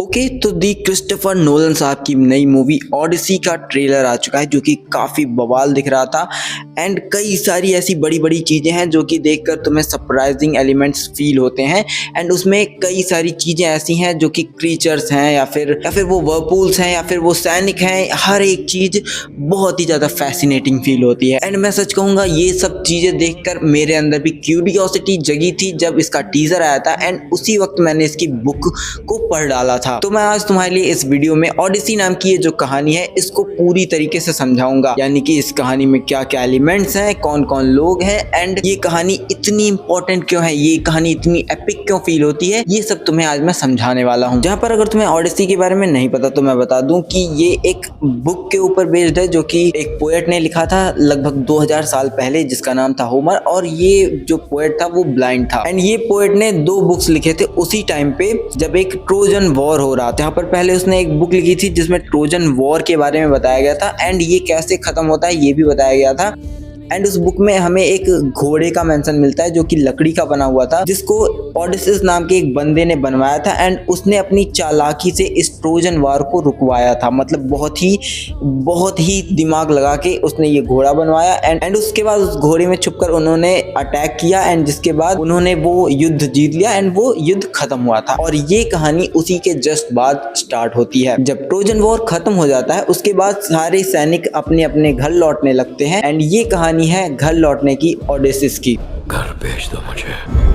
Okay तो दी Christopher Nolan साहब की नई मूवी ओडिसी का ट्रेलर आ चुका है जो कि काफ़ी बवाल दिख रहा था। एंड कई सारी ऐसी बड़ी बड़ी चीज़ें हैं जो कि देखकर तुम्हें सरप्राइजिंग एलिमेंट्स फील होते हैं। एंड उसमें कई सारी चीज़ें ऐसी हैं जो कि क्रीचर्स हैं या फिर वो वर्पूल्स हैं या फिर वो सैनिक हैं। हर एक चीज़ बहुत ही ज़्यादा फैसिनेटिंग फील होती है। एंड मैं सच कहूँगा ये सब चीज़ें देखकर मेरे अंदर भी क्यूरियोसिटी जगी थी जब इसका टीज़र आया था। एंड उसी वक्त मैंने इसकी बुक को पढ़ डाला था। तो मैं आज तुम्हारे लिए इस वीडियो में ओडिसी नाम की ये जो कहानी है इसको पूरी तरीके से समझाऊंगा, यानी कि इस कहानी में क्या क्या एलिमेंट्स हैं, कौन कौन लोग हैं, एंड ये कहानी इतनी इंपॉर्टेंट क्यों है, ये कहानी इतनी एपिक क्यों फील होती है, ये सब तुम्हें आज मैं समझाने वाला हूँ। जहाँ पर अगर तुम्हें ओडिसी के बारे में नहीं पता तो मैं बता दूं कि ये एक बुक के ऊपर बेस्ड है जो कि एक पोएट ने लिखा था लगभग 2000 साल पहले, जिसका नाम था होमर। और ये जो पोएट था वो ब्लाइंड था। एंड ये पोएट ने 2 बुक्स लिखे थे उसी टाइम पे जब एक ट्रोजन वॉर हो रहा था। यहाँ पर पहले उसने एक बुक लिखी थी जिसमें ट्रोजन वॉर के बारे में बताया गया था एंड ये कैसे खत्म होता है ये भी बताया गया था। एंड उस बुक में हमें एक घोड़े का मेंशन मिलता है जो कि लकड़ी का बना हुआ था, जिसको ओडिसिस नाम के एक बंदे ने बनवाया था। एंड उसने अपनी चालाकी से इस ट्रोजन वार को रुकवाया था, मतलब बहुत ही दिमाग लगा के उसने ये घोड़ा बनवाया। एंड उसके बाद उस घोड़े में छुपकर उन्होंने अटैक किया एंड जिसके बाद उन्होंने वो युद्ध जीत लिया एंड वो युद्ध खत्म हुआ था। और ये कहानी उसी के जस्ट बाद स्टार्ट होती है। जब ट्रोजन वॉर खत्म हो जाता है उसके बाद सारे सैनिक अपने अपने घर लौटने लगते हैं। एंड ये कहानी है घर लौटने की ओडिसिस की। घर भेज दो मुझे।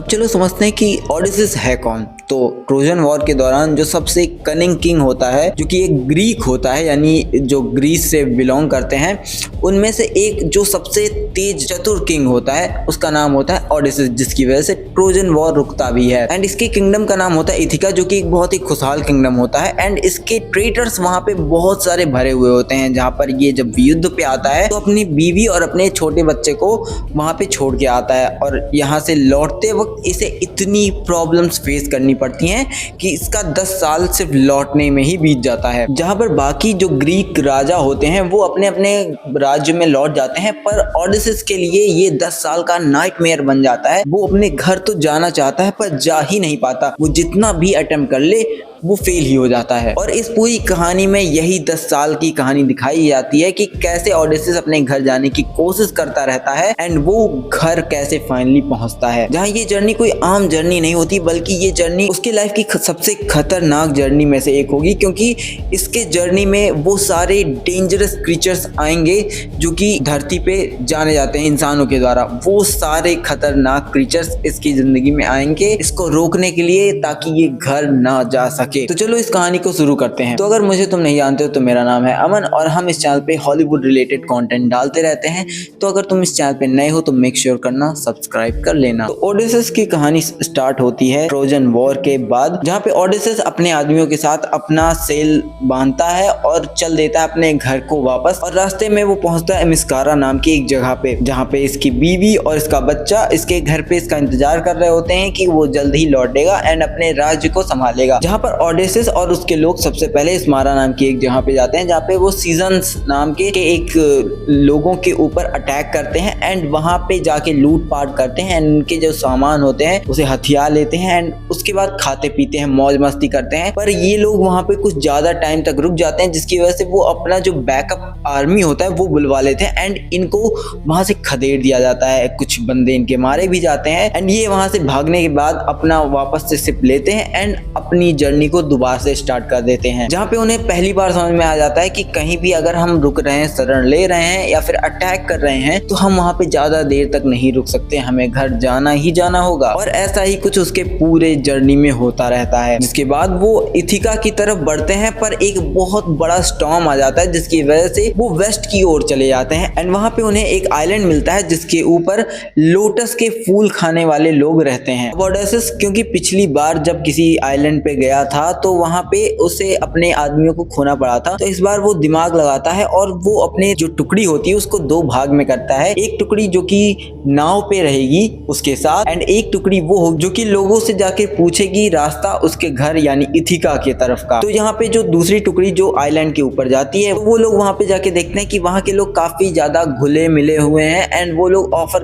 चलो समझते हैं कि ओडिसिस है कौन। तो ट्रोजन वॉर के दौरान जो सबसे कनिंग किंग होता है जो कि एक ग्रीक होता है, यानी जो ग्रीस से बिलोंग करते हैं, उनमें से एक जो सबसे तेज चतुर किंग होता है उसका नाम होता है ओडिसिस, जिसकी वजह से ट्रोजन वॉर रुकता भी है। एंड इसके किंगडम का नाम होता है इथिका, जो कि एक बहुत ही खुशहाल किंगडम होता है। एंड इसके ट्रेटर्स वहाँ पे बहुत सारे भरे हुए होते हैं, जहाँ पर ये जब युद्ध पे आता है तो अपनी बीवी और अपने छोटे बच्चे को वहाँ पे छोड़ के आता है। और यहाँ से लौटते वक्त इसे इतनी प्रॉब्लम्स फेस करनी पड़ती हैं कि इसका 10 साल सिर्फ लौटने में ही बीत जाता है। जहां पर बाकी जो ग्रीक राजा होते हैं वो अपने अपने राज्य में लौट जाते हैं, पर ओडिसिस के लिए ये 10 साल का नाइटमेयर बन जाता है। वो अपने घर तो जाना चाहता है पर जा ही नहीं पाता। वो जितना भी अटेम्प्ट कर ले वो फेल ही हो जाता है। और इस पूरी कहानी में यही 10 साल की कहानी दिखाई जाती है कि कैसे ओडिसिस अपने घर जाने की कोशिश करता रहता है एंड वो घर कैसे फाइनली पहुंचता है। जहां ये जर्नी कोई आम जर्नी नहीं होती, बल्कि ये जर्नी उसके लाइफ की सबसे खतरनाक जर्नी में से एक होगी, क्योंकि इसके जर्नी में वो सारे डेंजरस क्रीचर्स आएंगे जो कि धरती पे जाने जाते हैं इंसानों के द्वारा। वो सारे खतरनाक क्रीचर्स इसकी जिंदगी में आएंगे इसको रोकने के लिए, ताकि ये घर ना जा सके। तो चलो इस कहानी को शुरू करते हैं। तो अगर मुझे तुम नहीं जानते हो तो मेरा नाम है अमन और हम इस चैनल पे हॉलीवुड रिलेटेड कंटेंट डालते रहते हैं। तो अगर तुम इस चैनल पे नए हो तो मेक श्योर करना सब्सक्राइब कर लेना। तो ओडिसिस की कहानी स्टार्ट होती है ट्रोजन वॉर के बाद, जहाँ पे ओडिसिस अपने आदमियों के साथ अपना सेल बांधता है और चल देता है अपने घर को वापस। और रास्ते में वो पहुंचता है मिस्कारा नाम की एक जगह पे, जहाँ पे इसकी बीवी और इसका बच्चा इसके घर पे इसका इंतजार कर रहे होते हैं कि वो जल्द ही लौटेगा एंड अपने राज्य को संभालेगा। जहाँ पर ओडिसिस और उसके लोग सबसे पहले स्मारा नाम की एक जगह पे जाते हैं, जहाँ पे वो सीजन्स नाम के एक लोगों के ऊपर अटैक करते हैं एंड वहां पे जाके लूट पाट करते हैं एंड उनके जो सामान होते हैं उसे हथियार लेते हैं एंड उसके बाद खाते पीते हैं, मौज मस्ती करते हैं। पर ये लोग वहां पे कुछ ज्यादा टाइम तक रुक जाते हैं, जिसकी वजह से वो अपना जो बैकअप आर्मी होता है वो बुलवा लेते हैं एंड इनको वहां से खदेड़ दिया जाता है। कुछ बंदे इनके मारे भी जाते हैं एंड ये वहां से भागने के बाद अपना वापस से शिप लेते हैं एंड अपनी जर्नी को दोबारा से स्टार्ट कर देते हैं। जहाँ पे उन्हें पहली बार समझ में आ जाता है कि कहीं भी अगर हम रुक रहे हैं, शरण ले रहे हैं या फिर अटैक कर रहे हैं तो हम वहाँ पे ज्यादा देर तक नहीं रुक सकते, हमें घर जाना ही जाना होगा। और ऐसा ही कुछ उसके पूरे जर्नी में होता रहता है। जिसके बाद वो इथिका की तरफ बढ़ते हैं, पर एक बहुत बड़ा स्टॉर्म आ जाता है जिसकी वजह से वो वेस्ट की ओर चले जाते हैं एंड वहाँ पे उन्हें एक आइलैंड मिलता है जिसके ऊपर लोटस के फूल खाने वाले लोग रहते हैं। ओडिसिस क्योंकि पिछली बार जब किसी आइलैंड पे गया था तो वहाँ पे उसे अपने आदमियों को खोना पड़ा था। तो इस बार वो दिमाग लगाता है और वो अपने जो टुकड़ी होती है उसको दो भाग में करता है। एक टुकड़ी जो कि नाव पे रहेगी उसके साथ, एंड एक टुकड़ी वो हो जो कि लोगों से जाके पूछेगी रास्ता उसके घर यानी इथिका के तरफ का। तो यहाँ पे जो दूसरी टुकड़ी जो आइलैंड के ऊपर जाती है, वो लोग वहाँ पे जाके देखते हैं कि वहाँ के लोग काफी ज्यादा घुले मिले हुए हैं, एंड वो लोग ऑफर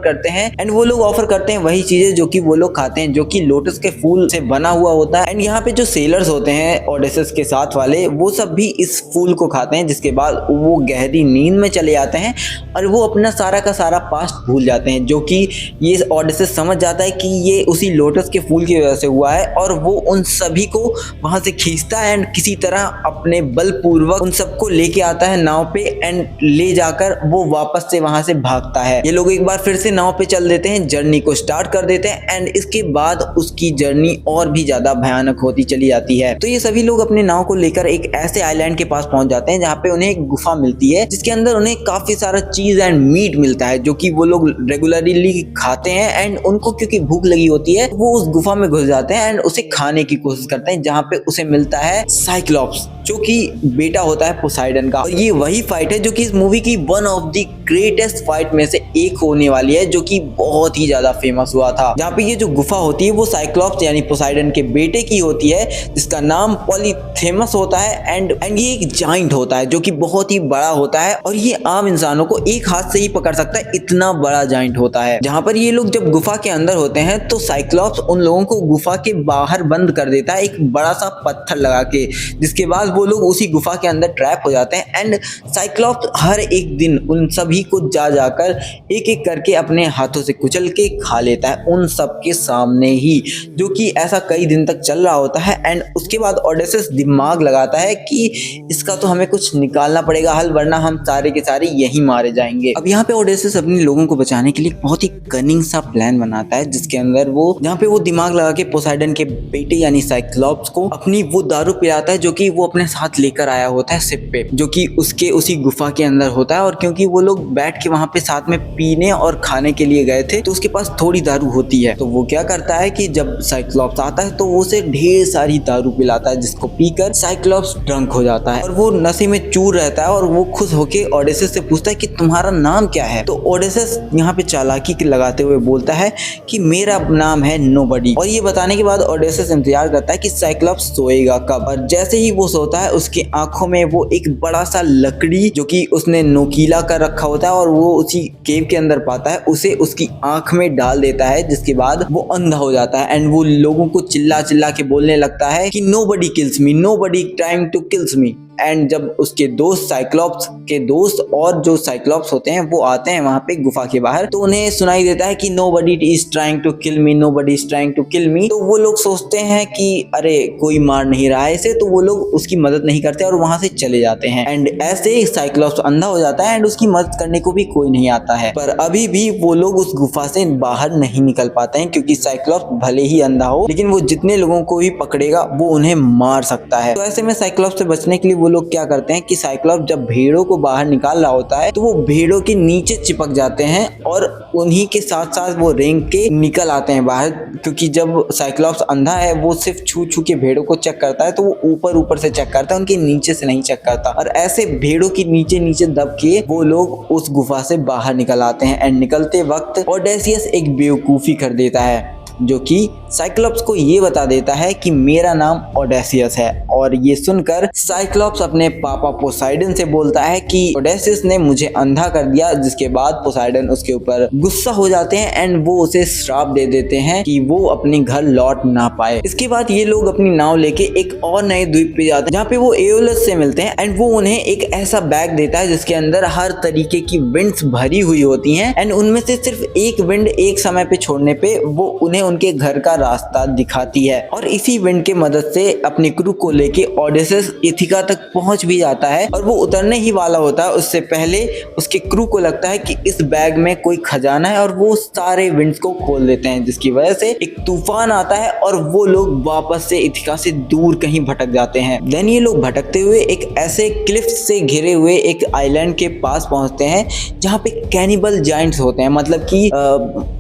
करते हैं वही चीजें जो कि वो लोग खाते हैं, जो कि लोटस के फूल से बना हुआ होता है। एंड यहाँ पे जो सेलर्स होते हैं ओडेसिस के साथ वाले, वो सब भी इस फूल को खाते हैं, जिसके बाद वो गहरी नींद में चले जाते हैं और वो अपना सारा का सारा पास्ट भूल जाते हैं, जो कि ये ओडेसिस समझ जाता है कि ये उसी लोटस के फूल की वजह से हुआ है। और वो उन सभी को वहां से खींचता है एंड किसी तरह अपने बलपूर्वक उन सबको लेके आता है नाव पे, एंड ले जाकर वो वापस से वहां से भागता है। ये लोग एक बार फिर से नाव पे चल देते हैं, जर्नी को स्टार्ट कर देते हैं, एंड इसके बाद उसकी जर्नी और भी ज्यादा भयानक होती चली जाती है। तो ये सभी लोग अपने नाव को लेकर एक ऐसे आइलैंड के पास पहुंच जाते हैं जहाँ पे उन्हें एक गुफा मिलती है, जिसके अंदर उन्हें काफी सारा चीज एंड मीट मिलता है, जो कि वो लोग रेगुलरली खाते हैं। एंड उनको क्योंकि भूख लगी होती है, वो उस गुफा में घुस जाते हैं एंड उसे खाने की कोशिश करते हैं, जहाँ पे उसे मिलता है साइक्लॉप्स, जो कि बेटा होता है पोसाइडन का। और ये वही फाइट है जो कि इस मूवी की one of the greatest fight में से एक होने वाली है, जो कि बहुत ही ज्यादा फेमस हुआ था। जहाँ पे ये जो गुफा होती है वो साइक्लॉप्स यानी पोसाइडन के बेटे की होती है, जिसका नाम पॉलीथेमस होता है। एंड ये एक जाइंट होता है जो कि बहुत ही बड़ा होता है, और ये आम इंसानों को एक हाथ से ही पकड़ सकता है, इतना बड़ा जाइंट होता है। जहाँ पर ये लोग जब गुफा के अंदर होते हैं तो साइक्लॉप्स उन लोगों को गुफा के बाहर बंद कर देता है एक बड़ा सा पत्थर लगा के, जिसके बाद वो लोग उसी गुफा के अंदर ट्रैप हो जाते हैं। एंड साइक्लॉप्स हर एक दिन उन सभी को जाकर एक एक करके अपने हाथों से कुचल के खा लेता है, उन सब के सामने ही, जो कि ऐसा कई दिन तक चल रहा होता है। एंड उसके बाद ओडेसिस दिमाग लगाता है कि इसका तो हमें कुछ निकालना पड़ेगा हल, वरना हम सारे के सारे यहीं मारे जाएंगे। अब यहाँ पे ओडेसिस अपने लोगों को बचाने के लिए बहुत ही कनिंग सा प्लान बनाता है, जिसके अंदर वो जहाँ पे वो दिमाग लगा के पोसाइडन के बेटे यानी साइक्लॉप्स को अपनी वो दारू पिलाता है, जो कि वो अपने साथ लेकर आया होता है शिप पे, जो कि उसके उसी गुफा के अंदर होता है। और क्योंकि वो लोग बैठ के वहां पे साथ में पीने और खाने के लिए गए थे, तो उसके पास थोड़ी दारू होती है। तो वो क्या करता है कि जब साइक्लॉप्स आता है तो वो उसे ढेर सारी दारू पिलाता है, जिसको पीकर साइक्लॉप्स ड्रंक हो जाता है और वो नशे में चूर रहता है। और वो खुश होके ओडेसिस से पूछता है कि तुम्हारा नाम क्या है। तो ओडेसिस यहाँ पे चालाकी लगाते हुए बोलता है कि मेरा नाम है नोबडी। और ये बताने के बाद ओडेसिस इंतजार करता है कि साइक्लॉप्स सोएगा कब, और जैसे ही वो सोता है उसकी आंखों में वो एक बड़ा सा लकड़ी जो कि उसने नोकीला कर रखा होता है और वो उसी केव के अंदर पाता है, उसे उसकी आंख में डाल देता है, जिसके बाद वो अंधा हो जाता है। एंड वो लोगों को चिल्ला चिल्ला के बोलने लगता है कि nobody kills me, nobody trying to kills me. And जब उसके दोस्त साइक्लॉप्स के दोस्त और जो साइक्लॉप्स होते हैं वो आते हैं वहां पे गुफा के बाहर, तो उन्हें सुनाई देता है कि nobody is trying to kill me, nobody is trying to kill me. तो वो लोग सोचते हैं कि अरे कोई मार नहीं रहा है इसे, तो वो लोग उसकी मदद नहीं करते और वहां से चले जाते हैं। एंड ऐसे ही साइक्लॉप्स अंधा हो जाता है एंड उसकी मदद करने को भी कोई नहीं आता है। पर अभी भी वो लोग उस गुफा से बाहर नहीं निकल पाते हैं, क्योंकि साइक्लॉप्स भले ही अंधा हो लेकिन वो जितने लोगों को भी पकड़ेगा वो उन्हें मार सकता है। तो ऐसे में साइक्लॉप्स से बचने के लिए वो लोग क्या करते हैं कि साइक्लॉप्स जब भेड़ों को बाहर निकाल रहा होता है तो वो भेड़ों के नीचे चिपक जाते हैं और उन्हीं के साथ साथ वो रेंग के निकल आते हैं बाहर, क्योंकि जब साइक्लॉप्स अंधा है वो सिर्फ छू छू के भेड़ों को चेक करता है, तो वो ऊपर ऊपर से चेक करता है, उनके नीचे से नहीं चेक करता। और ऐसे भेड़ों की नीचे नीचे दब के वो लोग उस गुफा से बाहर निकल आते हैं। एंड निकलते वक्त ओडेसियस एक बेवकूफ़ी कर देता है, जो कि साइक्लॉप्स को ये बता देता है कि मेरा नाम ओडेसियस है। और ये सुनकर साइक्लॉप्स अपने पापा पोसाइडन से बोलता है कि ओडेसियस ने मुझे अंधा कर दिया, जिसके बाद पोसाइडन उसके ऊपर गुस्सा हो जाते हैं एंड वो उसे श्राप दे देते हैं कि वो अपने घर लौट ना पाए। इसके बाद ये लोग अपनी नाव लेके एक और नए द्वीप पे जाते हैं, जहाँ पे वो एओलस से मिलते हैं। एंड वो उन्हें एक ऐसा बैग देता है जिसके अंदर हर तरीके की विंड्स भरी हुई होती हैं। एंड उनमें से सिर्फ एक विंड एक समय पे छोड़ने पे वो उन्हें उनके घर का रास्ता दिखाती है। और इसी विंड के मदद से अपनी क्रू को लेके ओडेसिस इथिका तक पहुंच भी जाता है। और वो उतरने ही वाला होता है उससे पहले उसके क्रू को लगता है कि इस बैग में कोई खजाना है, और वो सारे विंड्स को खोल देते हैं, जिसकी वजह से एक तूफान आता है और वो लोग वापस से इथिका से दूर कहीं भटक जाते हैं। देन ये लोग भटकते हुए एक ऐसे क्लिफ से घिरे हुए एक आइलैंड के पास पहुंचते हैं, जहाँ पे कैनिबल जाइंट्स होते हैं, मतलब कि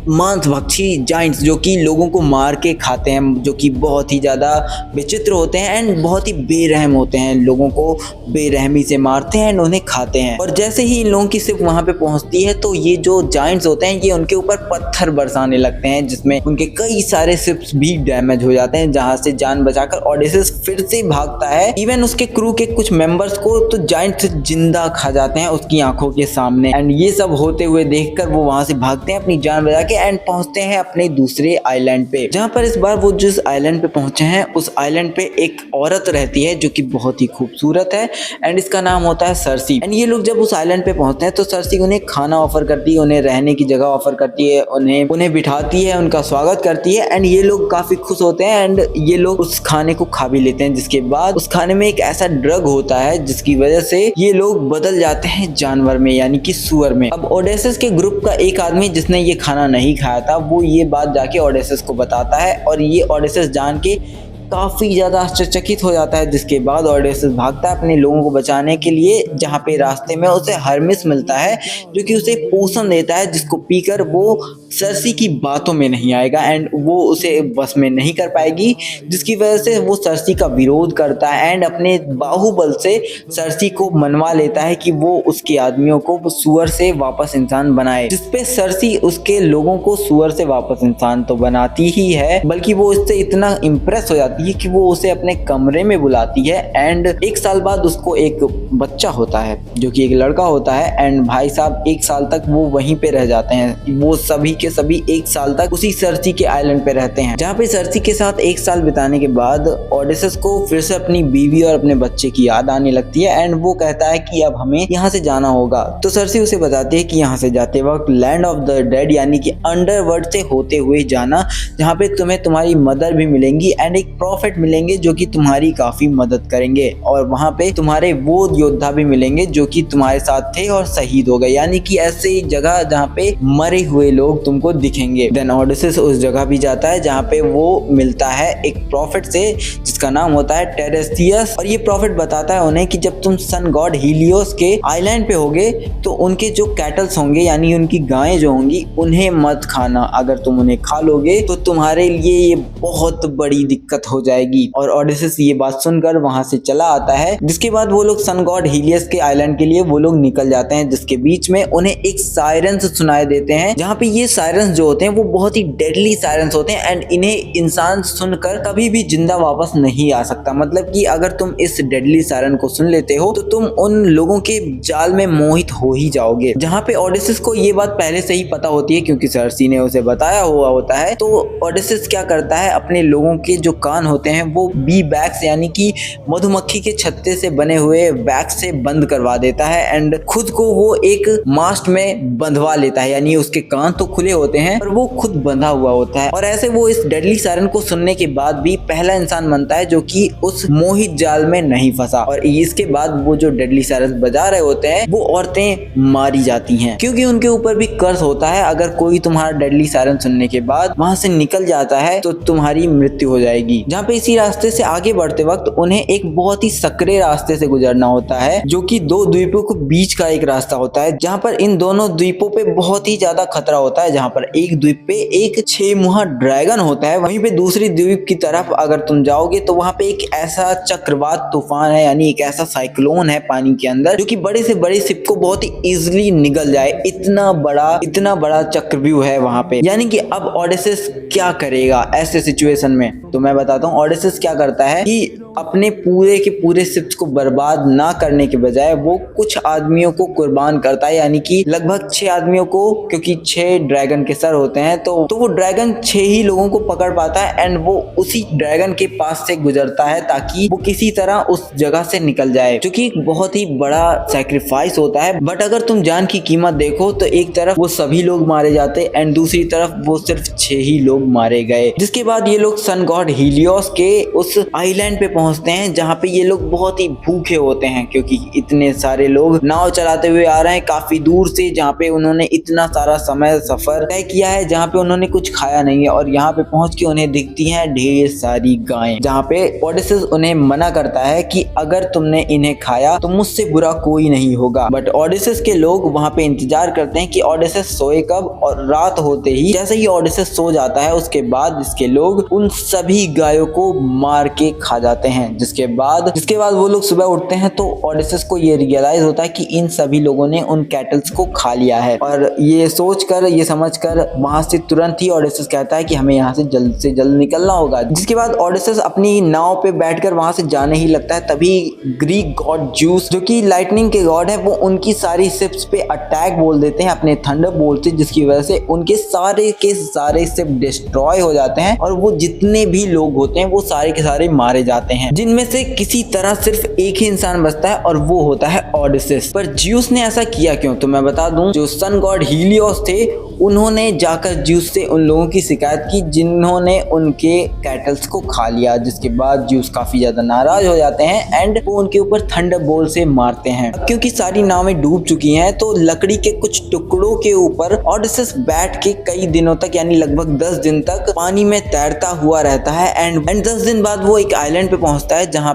मांस भक्षी जाइंट्स, जो कि लोगों को मार के खाते हैं, जो कि बहुत ही ज़्यादा विचित्र होते हैं एंड बहुत ही बेरहम होते हैं। लोगों को बेरहमी से मारते हैं एंड उन्हें खाते हैं। और जैसे ही इन लोगों की शिप वहाँ पे पहुँचती है तो ये जो जायंट्स होते हैं ये उनके ऊपर पत्थर बरसाने लगते हैं, जिसमें उनके कई सारे शिप्स भी डैमेज हो जाते हैं, जहाँ से जान बचाकर ओडेसिस फिर से भागता है। इवन उसके क्रू के कुछ मेंबर्स को तो जायंट्स जिंदा खा जाते हैं उसकी आंखों के सामने। एंड ये सब होते हुए देखकर वो वहां से भागते हैं अपनी जान बचा के एंड पहुंचते हैं अपने दूसरे आइलैंड पे, जहां पर इस बार वो जिस आइलैंड पे पहुंचे हैं उस आइलैंड पे एक औरत रहती है जो कि बहुत ही खूबसूरत है एंड इसका नाम होता है सर्सी। एंड ये लोग जब उस आइलैंड पे पहुंचते हैं तो सर्सी उन्हें खाना ऑफर करती है, उन्हें रहने की जगह ऑफर करती है, उन्हें बिठाती है, उनका स्वागत करती है एंड ये लोग काफी खुश होते हैं एंड ये लोग उस खाने को खा भी लेते हैं। जिसके बाद उस खाने में एक ऐसा ड्रग होता है जिसकी वजह से ये लोग बदल जाते हैं जानवर में, यानी कि सुअर में। अब ओडेसिस के ग्रुप का एक आदमी जिसने ये खाना नहीं खाया था वो ये बात जाके ओडेसिस को बताता है और ये ओडेसिस जान के काफी ज्यादा आश्चर्यचकित हो जाता है। जिसके बाद ओडेसिस भागता है अपने लोगों को बचाने के लिए, जहाँ पे रास्ते में उसे हर्मिस मिलता है जो कि उसे पोषण देता है, जिसको पीकर वो सर्सी की बातों में नहीं आएगा एंड वो उसे बस में नहीं कर पाएगी, जिसकी वजह से वो सर्सी का विरोध करता है एंड अपने बाहुबल से सर्सी को मनवा लेता है कि वो उसके आदमियों को सुअर से वापस इंसान बनाए। जिसपे सर्सी उसके लोगों को सुअर से वापस इंसान तो बनाती ही है, बल्कि वो इससे इतना इम्प्रेस हो जाती है कि वो उसे अपने कमरे में बुलाती है एंड एक साल बाद उसको एक बच्चा होता है जो कि एक लड़का होता है एंड भाई साहब एक साल तक वो वहीं पे रह जाते हैं। वो सभी के सभी एक साल तक उसी सर्सी के आइलैंड पे रहते हैं, जहाँ पे सर्सी के साथ एक साल बिताने के बाद ओडेसिस को फिर से अपनी बीवी और अपने बच्चे की याद आने लगती है एंड वो कहता है कि अब हमें यहाँ से जाना होगा। तो सर्सी उसे बताती है कि यहाँ से जाते वक्त लैंड ऑफ द डेड यानी कि अंडरवर्ल्ड से होते हुए जाना, जहाँ पे तुम्हें तुम्हारी मदर भी मिलेंगी एंड एक प्रॉफिट मिलेंगे जो कि तुम्हारी काफी मदद करेंगे और वहां पे तुम्हारे वो योद्धा भी मिलेंगे जो कि तुम्हारे साथ थे और शहीद हो गए, यानी कि ऐसी जगह जहाँ पे मरे हुए लोग तुमको दिखेंगे। देन ओडेसिस उस जगह भी जाता है जहाँ पे वो मिलता है एक प्रॉफिट से जिसका नाम होता है टेरेस्थियस और ये प्रॉफिट बताता है उन्हें कि जब तुम सन गॉड हीलियोस के आइलैंड पे होगे तो उनके जो कैटल्स होंगे यानी उनकी गायें जो होंगी उन्हें मत खाना, अगर तुम उन्हें खा लोगे तो तुम्हारे लिए ये बहुत बड़ी दिक्कत हो जाएगी। और ओडेसिस ये बात सुनकर वहां से चला आता है। जिसके बाद वो लोग सन गॉड हीलियस के आइलैंड के लिए वो लोग निकल जाते हैं, जिसके बीच में उन्हें एक सायरन्स सुनाई देते हैं, जहाँ पे ये सायरन्स जो होते हैं वो बहुत ही डेडली सायरन्स होते हैं एंड इन्हें इंसान सुनकर कभी भी जिंदा वापस नहीं आ सकता। मतलब कि अगर तुम इस डेडली सायरन को सुन लेते हो तो तुम उन लोगों के जाल में मोहित हो ही जाओगे। जहाँ पे ओडेसिस को ये बात पहले से ही पता होती है क्योंकि सर्सी ने उसे बताया हुआ होता है। तो ओडेसिस क्या करता है, अपने लोगों के जो कान होते हैं वो बी बैग्स यानी कि मधुमक्खी के छत्ते से बने हुए बैग्स से बंद करवा देता है एंड खुद को वो एक मास्ट में बंधवा लेता है, यानी उसके कान तो खुले होते हैं पर वो खुद बंधा हुआ होता है। और ऐसे वो इस डेडली सायरन को सुनने के बाद भी पहला इंसान बनता है जो कि उस मोहित जाल में नहीं फंसा। और इसके बाद वो जो डेडली सायरन बजा रहे होते हैं वो औरतें मारी जाती हैं क्योंकि उनके ऊपर भी कर्स होता है, अगर कोई तुम्हारा डेडली सायरन सुनने के बाद वहां से निकल जाता है तो तुम्हारी मृत्यु हो जाएगी। जहाँ पे इसी रास्ते से आगे बढ़ते वक्त उन्हें एक बहुत ही सकरे रास्ते से गुजरना होता है जो कि दो द्वीपों के बीच का एक रास्ता होता है, जहाँ पर इन दोनों द्वीपों पे बहुत ही ज्यादा खतरा होता है। जहाँ पर एक द्वीप पे एक 6 मुहा ड्रैगन होता है, वहीं पे दूसरी द्वीप की तरफ अगर तुम जाओगे तो वहाँ पे एक ऐसा चक्रवात तूफान है, यानी एक ऐसा साइक्लोन है पानी के अंदर जो कि बड़े से बड़े शिप को बहुत ही इजिली निगल जाए, इतना बड़ा चक्रव्यूह है वहाँ पे। यानी कि अब ओडेसिस क्या करेगा ऐसे सिचुएशन में, तो मैं बताता हूँ। ओडेसिस क्या करता है कि अपने पूरे के पूरे शिप्स को बर्बाद ना करने के बजाय वो कुछ आदमियों को कुर्बान करता है, यानी कि लगभग 6 आदमियों को, क्योंकि 6 ड्रैगन के सर होते हैं तो वो ड्रैगन 6 ही लोगों को पकड़ पाता है एंड वो उसी ड्रैगन के पास से गुजरता है ताकि वो किसी तरह उस जगह से निकल जाए, जो कि बहुत ही बड़ा सैक्रिफाइस होता है। बट अगर तुम जान की कीमत देखो तो एक तरफ वो सभी लोग मारे जाते एंड दूसरी तरफ वो सिर्फ 6 ही लोग मारे गए। जिसके बाद ये लोग सन गॉड हीलियोस हीलियोस के उस आइलैंड पे पहुंचते हैं जहाँ पे ये लोग बहुत ही भूखे होते हैं, क्योंकि इतने सारे लोग नाव चलाते हुए आ रहे हैं काफी दूर से, जहाँ पे उन्होंने इतना सारा समय सफर तय किया है, जहाँ पे उन्होंने कुछ खाया नहीं है। और यहाँ पे पहुंच के उन्हें दिखती हैं ढेर सारी गायें, जहाँ पे ओडेसिस उन्हें मना करता है कि अगर तुमने इन्हें खाया तो मुझसे बुरा कोई नहीं होगा। बट ओडेसिस के लोग वहाँ पे इंतजार करते हैं कि ओडेसिस सोए कब, और रात होते ही जैसे ही ओडेसिस सो जाता है उसके बाद इसके लोग उन सभी गायों को मार के खा जाते हैं। जिसके बाद वो लोग सुबह उठते हैं तो ओडेसिस को ये रियलाइज होता है कि इन सभी लोगों ने उन कैटल्स को खा लिया है। और ये सोचकर, ये समझकर वहां से तुरंत ही ओडेसिस कहता है कि हमें यहाँ से जल्द निकलना होगा। जिसके बाद ओडेसिस अपनी नाव पे बैठकर वहां से जाने ही लगता है। तभी ग्रीक गॉड ज्यूस, जो कि लाइटनिंग के गॉड है, वो उनकी सारी शिप्स पे अटैक बोल देते हैं अपने थंडर बोल्ट से, जिसकी वजह से उनके सारे के सारे शिप डिस्ट्रॉय हो जाते हैं और वो जितने भी लोग होते हैं वो सारे के सारे मारे जाते हैं, जिनमें से किसी तरह सिर्फ एक ही इंसान बचता है और वो होता है ओडेसिस। पर ज्यूस ने ऐसा किया क्यों? तो मैं बता दूं, जो सन गॉड हीलियोस थे उन्होंने जाकर ज्यूस से उन लोगों की शिकायत की जिन्होंने उनके कैटल्स को खा लिया। जिसके बाद ज्यूस काफी ज्यादा नाराज हो जाते हैं एंड वो उनके ऊपर थंडरबोल्ट से मारते हैं। क्योंकि सारी नावें डूब चुकी हैं तो लकड़ी के कुछ टुकड़ों के ऊपर ओडेसिस बैठ के कई दिनों तक, यानी लगभग 10 दिन तक पानी में तैरता हुआ रहता है। एंड 10 दिन बाद वो एक आइलैंड पे पहुंचता है जहाँ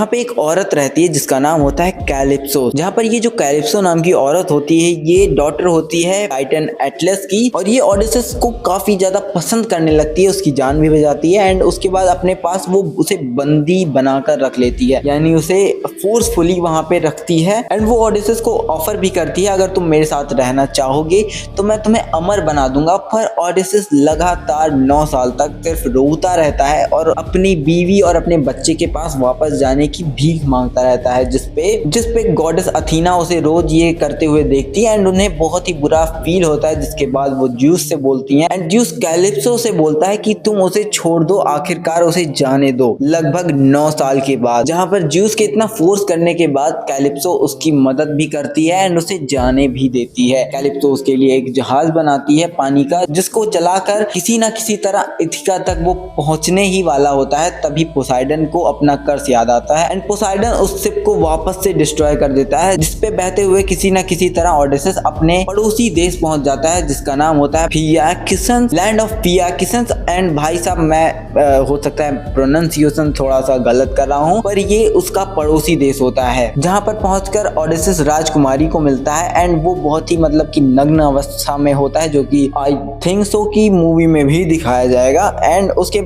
पे एक औरत रहती है जिसका नाम होता है कैलिप्सो। जहाँ पर ये जो कैलिप्सो नाम की औरत होती है ये डॉटर होती है टाइटन एटलस की, और ये ओडेसिस को काफी ज्यादा पसंद करने लगती है, उसकी जान भी बचाती है। एंड उसके बाद अपने पास वो उसे बंदी बनाकर रख लेती है, यानी उसे फोर्सफुली वहां पे रखती है। एंड वो ओडेसिस को ऑफर भी करती है, अगर तुम मेरे साथ रहना चाहोगे तो मैं तुम्हें अमर बना दूंगा। पर ओडेसिस लगातार 9 साल तक सिर्फ रोता रहता है और अपनी बीवी और अपने बच्चे के पास वापस जाने की भीख मांगता रहता है, जिसपे गॉडेस अथीना उसे रोज ये करते हुए देखती है एंड उन्हें बहुत ही बुरा फील होता है। जिसके बाद वो ज्यूस से बोलती हैं एंड ज्यूस कैलिप्सो से बोलता है कि तुम उसे छोड़ दो, आखिरकार उसे जाने दो। लगभग 9 साल के बाद, जहां पर ज्यूस के इतना फोर्स करने के बाद कैलिप्सो उसकी मदद भी करती है एंड उसे जाने भी देती है। कैलिप्सो उसके लिए एक जहाज बनाती है पानी का, जिसको चलाकर किसी ना किसी तरह इथिका तक वो पहुंचने ही वाला होता है। तभी पोसाइडन को अपना कर्ज याद आता है एंड पोसाइडन उस शिप को वापस से डिस्ट्रॉय कर देता है, जिसपे बहते हुए किसी ना किसी तरह ओडेसिस अपने पड़ोसी देश पहुंच जाता है जिसका नाम होता है फियाकिसंस, लैंड ऑफ फियाकिसंस। एंड भाई साहब मैं हो सकता है प्रोनाउंसिएशन थोड़ा सा गलत कर रहा हूँ, पर ये उसका पड़ोसी देश होता है। जहाँ पर पहुंचकर ओडेसिस राजकुमारी को मिलता है एंड वो बहुत ही मतलब कि नग्न अवस्था में होता है, जो कि आई थिंक सो की मूवी में भी दिखाया जाएगा। एंड उसके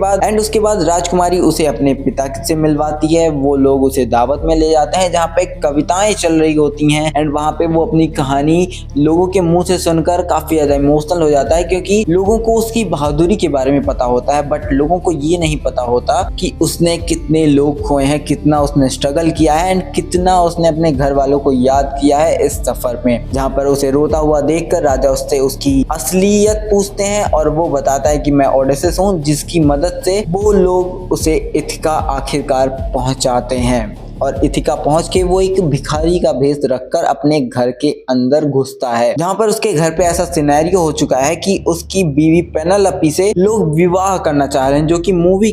बाद राजकुमारी उसे अपने पिता से मिलवाती है। वो लोग उसे दावत में ले जाते हैं जहाँ पे कविताएं चल रही होती हैं एंड वहाँ पे वो अपनी कहानी लोगों के मुंह से सुनकर काफी ज्यादा इमोशनल हो जाता है, क्योंकि लोगों को उसकी बहादुरी के बारे में पता होता है बट लोगों को ये नहीं पता होता कि उसने कितने लोग खोए हैं, कितना उसने स्ट्रगल किया है एंड कितना उसने अपने घर वालों को याद किया है इस सफर में। जहाँ पर उसे रोता हुआ देखकर राजा उससे उसकी असलियत पूछते हैं और वो बताता है कि मैं ओडेसिस हूँ, जिसकी मदद से वो लोग उसे इथिका आखिरकार पहुंचाते हैं। और इथिका पहुंच के वो एक भिखारी का भेष रखकर अपने घर के अंदर घुसता है, जहां पर उसके घर पे ऐसा सिनेरियो हो चुका है कि उसकी बीवी पेनेलोपी से लोग विवाह करना चाह रहे हैं, जो कि मूवी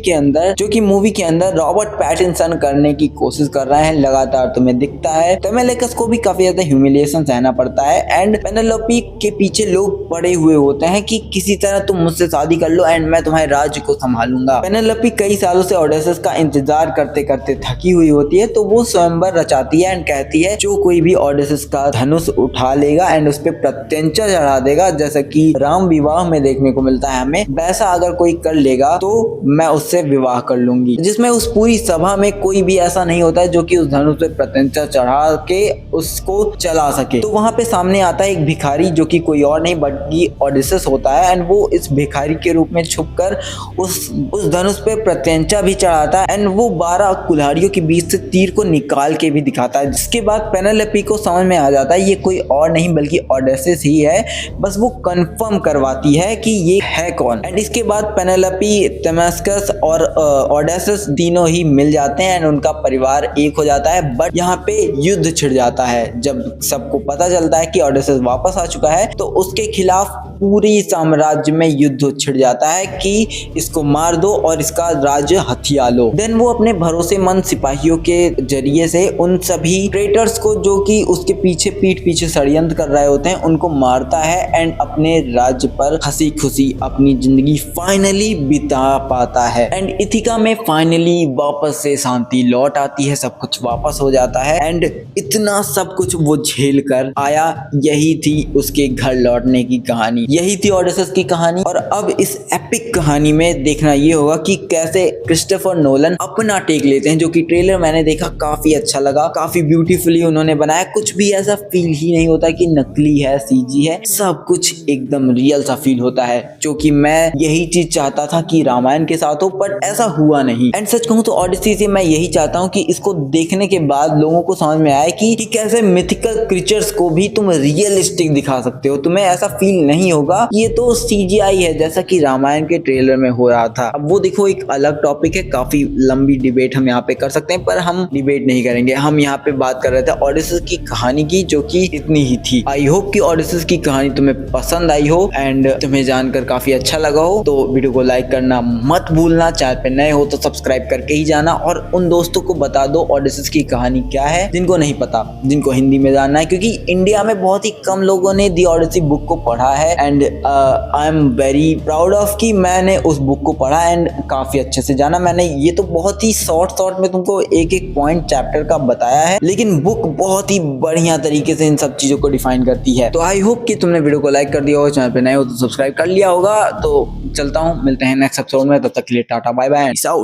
के अंदर रॉबर्ट पैटिंसन करने की कोशिश कर रहे हैं लगातार, तुम्हें दिखता है। तेमेलेकस को भी काफी ज्यादा ह्यूमिलिएशन सहना पड़ता है एंड पेनेलोपी के पीछे लोग पड़े हुए होते हैं कि किसी तरह तुम मुझसे शादी कर लो एंड मैं तुम्हारे राज्य को संभालूंगा। पेनेलोपी कई सालों से ओडेसिस का इंतजार करते करते थकी हुई होती है, तो वो स्वयंवर रचाती है एंड कहती है जो कोई भी ओडेसिस का धनुष उठा लेगा एंड उस पे प्रत्यंचा चढ़ा देगा, जैसा कि राम विवाह में देखने को मिलता है हमें, वैसा अगर कोई कर लेगा तो मैं उससे विवाह कर लूंगी। जिसमें उस पूरी सभा में कोई भी ऐसा नहीं होता है जो कि उस धनुष पे प्रत्यंचा चढ़ा के उसको चला सके। तो वहां पे सामने आता है एक भिखारी, जो कि कोई और नहीं बल्कि ओडेसिस होता है एंड वो इस भिखारी के रूप में छुपकर उस धनुष पे प्रत्यंचा भी चढ़ाता है एंड वो 12 कुल्हाड़ियों के बीच से तीर को निकाल के भी दिखाता है। जिसके बाद पेनेलोपी को समझ में आ जाता है ये कोई और नहीं बल्कि ओडेसिस ही है, बस वो कंफर्म करवाती है कि ये है कौन। एंड इसके बाद पेनेलोपी, तेमेस्कस और ओडेसिस तीनों ही मिल जाते हैं एंड उनका परिवार एक हो जाता है। बट यहाँ पे युद्ध छिड़ जाता है। जब सबको पता चलता है कि ओडेसिस वापस आ चुका है तो उसके खिलाफ पूरी साम्राज्य में युद्ध छिड़ जाता है कि इसको मार दो और इसका राज्य हथिया लो। देन वो अपने भरोसेमंद सिपाहियों के जरिए से उन सभी ट्रेटर्स को जो कि उसके पीछे पीठ पीछे षड्यंत्र कर रहे होते हैं उनको मारता है एंड अपने राज्य पर हंसी खुशी अपनी जिंदगी फाइनली बिता पाता है। एंड इथिका में फाइनली वापस से शांति लौट आती है, सब कुछ वापस हो जाता है एंड इतना सब कुछ वो झेल कर आया, यही थी उसके घर लौटने की कहानी, यही थी ओडेसियस की कहानी। और अब इस एपिक कहानी में देखना ये होगा कि कैसे क्रिस्टोफर नोलन अपना टेक लेते हैं, जो कि ट्रेलर मैंने देखा काफी अच्छा लगा, काफी ब्यूटीफुली उन्होंने बनाया, कुछ भी ऐसा फील ही नहीं होता कि नकली है सीजी है, सब कुछ एकदम रियल सा फील होता है, जो कि मैं यही चीज चाहता था कि रामायण के साथ हो, पर ऐसा हुआ नहीं। एंड सच कहूं तो ओडिसी से मैं यही चाहता हूं कि इसको देखने के बाद लोगों को समझ में आए कि कैसे मिथिकल क्रीचर्स को भी तुम रियलिस्टिक दिखा सकते हो, तुम्हें ऐसा फील नहीं होगा ये तो सीजीआई है जैसा कि रामायण के ट्रेलर में हो रहा था। अब वो देखो एक अलग टॉपिक है, काफी लंबी डिबेट हम यहाँ पे कर सकते हैं, पर हम डिबेट नहीं करेंगे, हम यहाँ पे बात कर रहे थे ओडिसी की कहानी की, जो कि इतनी ही थी। आई होप कि ओडिसी की कहानी तुम्हें पसंद आई हो एंड तुम्हें जानकर काफी अच्छा लगा हो, तो वीडियो को लाइक करना मत भूलना, चैनल पे नए हो तो सब्सक्राइब करके ही जाना और उन दोस्तों को बता दो ओडिसी की कहानी क्या है जिनको नहीं पता, जिनको हिंदी में जानना है, क्योंकि इंडिया में बहुत ही कम लोगों ने दी ओडिसी बुक को पढ़ा है and I am very proud of कि मैंने उस बुक को पढ़ा एंड काफी अच्छे से जाना। मैंने ये तो बहुत ही शॉर्ट में तुमको एक एक पॉइंट चैप्टर का बताया है, लेकिन बुक बहुत ही बढ़िया तरीके से इन सब चीजों को डिफाइन करती है। तो आई होप कि तुमने वीडियो को लाइक कर दिया होगा, चैनल पे नए हो तो सब्सक्राइब कर लिया होगा। तो चलता हूँ, मिलते हैं नेक्स्ट एपिसोड में, तब तक के लिए tata bye bye, peace out.